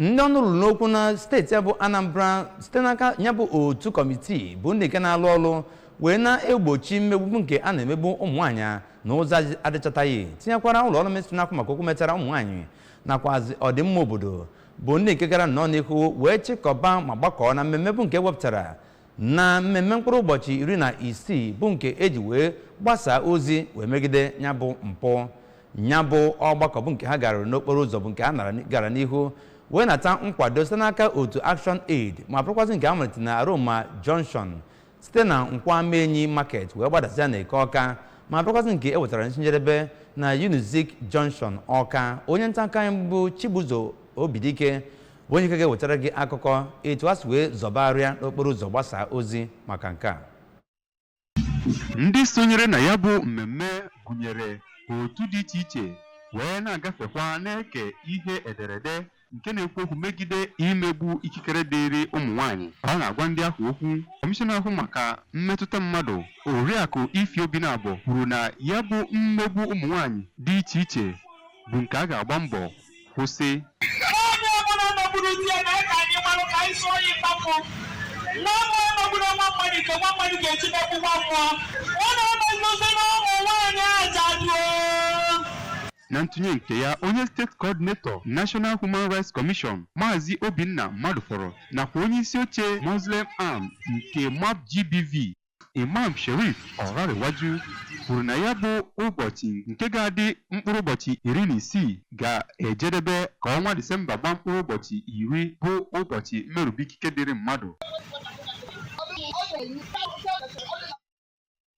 ndị ọnụrụ n'okwu na steeti bụ Anambra site n'aka ya bụ otu kọmitii bụ ndị nke na-alụ ọrụ wee na-egbochi mmegbu nke a na-emegbu ụmụ nwaanyị n'ụzọ adịchataghị tinyekwara ụlọ ọrụ mesịrị n'akụ maka okwu metara ụmụ nwaanyị nakwazi ọdịmma obodo bụ ndị nke gara nnọọ n'ihu wee chịkọba ma gbakọọ na mmemme bụ nke wepụtara na mmemme mkpụrụ ụbọchị 16 bụ nke eji wee gbasaa ozi wee megide ya bụ mpụ. Ya bụ ọgbakọ bụ nke ha gara n'okporo ụzọ bụ nke a gara n'ihu wee nata nkwado site n'aka otu Action Aid ma bụrụkwazị nke a malitere na Aroma Junction site na Nkwamenyi Market wee gbadasịa na Eke Ọka ma bụrụkwazị nke ewetara njedebe na Unizik Junction Ọka. Onye nta aka anyị bụ Chibuzo Obidike bụ onye ga-ewetara gị akụkọ etu a si wee zọbarịa n'okporo ụzọ gbasaa ozi maka nke a. Ndị sonyere na ya bụ mmemme gụnyere otu dị iche iche wee na-agafekwa na-eke ihe ederede nke na-ekwu okwu megide imegbu ikikere dịrị ụmụ nwaanyị. Ọ na-agwa ndị ahụ okwu. Kọmishọna ahụ maka mmetụta mmadụ Oriakụ Ifeobi na-abụ kwuru na ya bụ mmegbu ụmụ nwaanyị dị iche iche bụ nke a ga-agba mbọ kwụsị. Na ntụnye nke ya, onye steeti coordinator National Human Rights Commission Maazị Obinna Madụfọrọ nakwa onye isi oche Muslim Arm nke MAP GBV Imam Sherif Ọrarewaju kwuru na ya bụ ụbọchị nke ga-adị mkpụrụ ụbọchị 16 ga-ejedebe ka ọnwa Disemba gba mkpụrụ ụbọchị 10 bụ ụbọchị mmerụba ikike dịrị mmadụ.